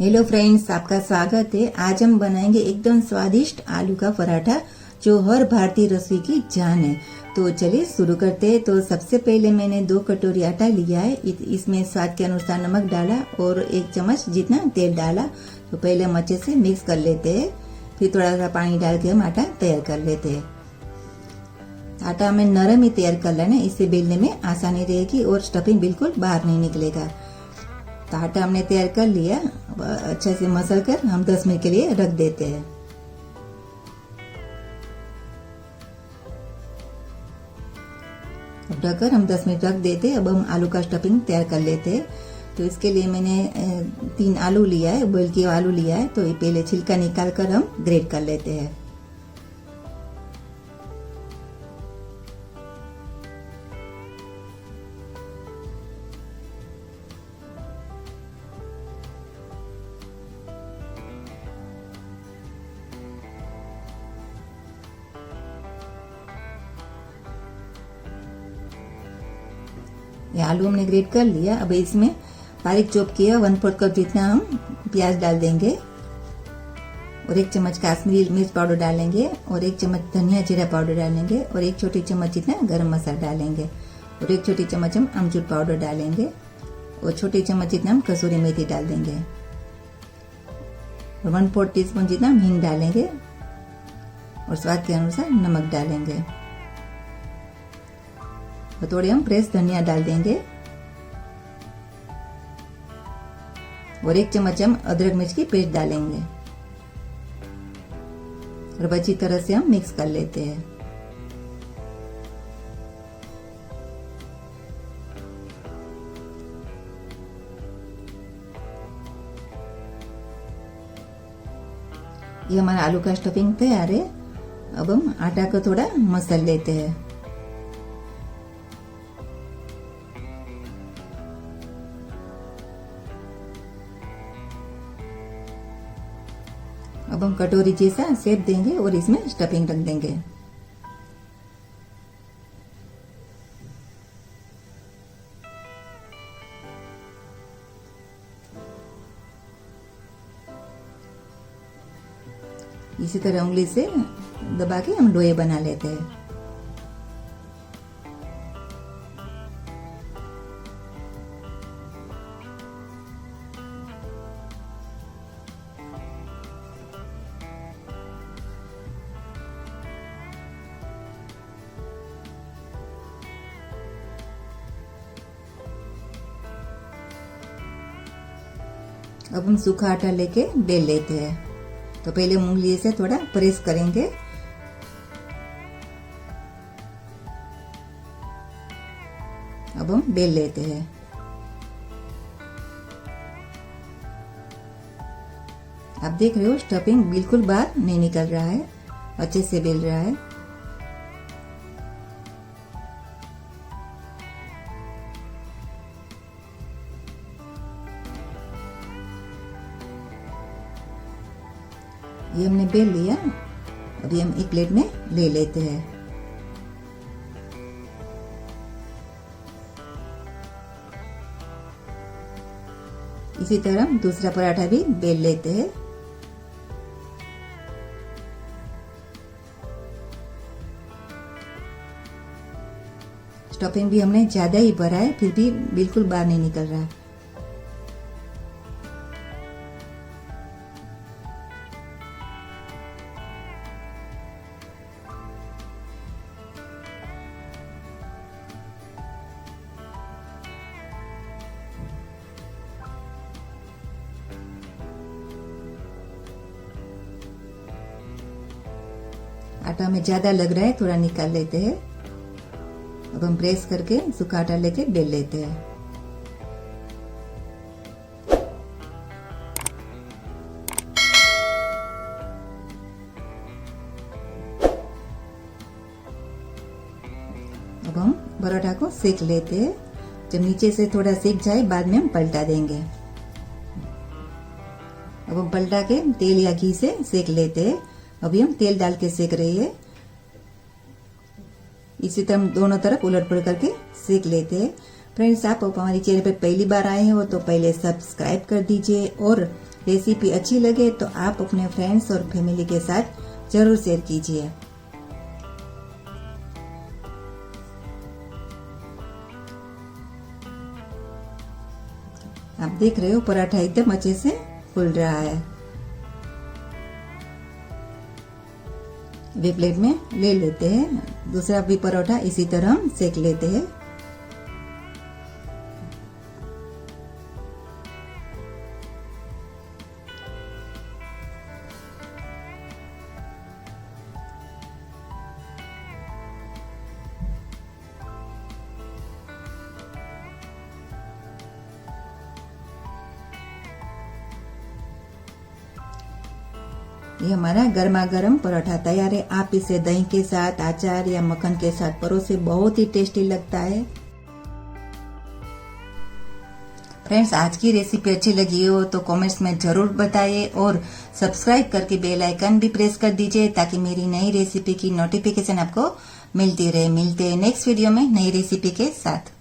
Hello friends, आपका स्वागत है। आज हम बनाएंगे एकदम स्वादिष्ट आलू का पराठा जो हर भारतीय रसोई की जान है। तो चलिए शुरू करते हैं। तो सबसे पहले मैंने 2 कटोरी आटा लिया है। इसमें स्वाद के अनुसार नमक डाला और 1 चम्मच जितना तेल डाला। तो पहले हम अच्छे से मिक्स कर लेते हैं, फिर थोड़ा सा पानी डाल के हम आटा तैयार कर लेते हैं। आटा हमें नरम ही तैयार कर लेना है, इससे बेलने में आसानी रहेगी और स्टफिंग बिल्कुल बाहर नहीं निकलेगा। तो आटा हमने तैयार कर लिया, अच्छे से मसल कर हम 10 मिनट के लिए रख देते हैं। अब ढककर हम 10 मिनट रख देते हैं। अब हम आलू का स्टफिंग तैयार कर लेते हैं। तो इसके लिए मैंने 3 आलू लिया है, बॉयल किया आलू लिया है। तो ये पहले छिलका निकाल कर हम ग्रेट कर लेते हैं। ये आलू हमने ग्रेट कर लिया। अब इसमें बारीक चॉप किया 1/4 कप जितना हम प्याज डाल देंगे और 1 चम्मच कश्मीरी मिर्च पाउडर डालेंगे और 1 चम्मच धनिया जीरा पाउडर डालेंगे और 1 छोटी चम्मच जितना गरम मसाला डालेंगे और 1 छोटी चम्मच हम अमचूर पाउडर डालेंगे और छोटी चम्मच जितना हम कसूरी मेथी डाल देंगे और 1/4 टीस्पून जितना हम हींग डालेंगे और स्वाद के अनुसार नमक डालेंगे और थोड़े हम फ्रेश धनिया डाल देंगे और 1 चम्मच हम अदरक मिर्च की पेस्ट डालेंगे और अच्छी तरह से हम मिक्स कर लेते हैं। ये हमारा आलू का स्टफिंग तैयार है। अब हम आटा को थोड़ा मसल लेते हैं। अब हम कटोरी जैसा शेप देंगे और इसमें स्टफिंग रख देंगे। इसी तरह उंगली से दबा के हम लोई बना लेते हैं। अब हम सूखा आटा लेके बेल लेते हैं। तो पहले उंगली से थोड़ा प्रेस करेंगे। अब हम बेल लेते हैं। आप देख रहे हो स्टफिंग बिल्कुल बाहर नहीं निकल रहा है, अच्छे से बेल रहा है। ये हमने बेल लिया। अब ये हम एक प्लेट में ले लेते हैं। इसी तरह हम दूसरा पराठा भी बेल लेते हैं। स्टफिंग भी हमने ज्यादा ही भरा है, फिर भी बिल्कुल बाहर नहीं निकल रहा है। आटा में ज्यादा लग रहा है, थोड़ा निकाल लेते हैं। अब हम प्रेस करके सूखा आटा लेके बेल लेते हैं। अब हम पराठा को सेक लेते हैं। जब नीचे से थोड़ा सेक जाए बाद में हम पलटा देंगे। अब हम पलटा के तेल या घी से सेक लेते हैं। अभी हम तेल डाल के सेक रहे हैं। इसी तरह हम दोनों तरफ उलट पलट करके सेक लेते हैं। फ्रेंड्स, आप हमारे चैनल पर पहली बार आए हो तो पहले सब्सक्राइब कर दीजिए और रेसिपी अच्छी लगे तो आप अपने फ्रेंड्स और फैमिली के साथ जरूर शेयर कीजिए। आप देख रहे हो पराठा एकदम अच्छे से फूल रहा है। वे प्लेट में ले लेते हैं। दूसरा भी परोठा इसी तरह हम सेक लेते हैं। ये हमारा गर्मा गर्म पराठा तैयार है। आप इसे दही के साथ, अचार या मक्खन के साथ परोसे, बहुत ही टेस्टी लगता है। फ्रेंड्स, आज की रेसिपी अच्छी लगी हो तो कमेंट्स में जरूर बताइए और सब्सक्राइब करके बेल आइकन भी प्रेस कर दीजिए ताकि मेरी नई रेसिपी की नोटिफिकेशन आपको मिलती रहे। मिलते हैं नेक्स्ट वीडियो में नई रेसिपी के साथ।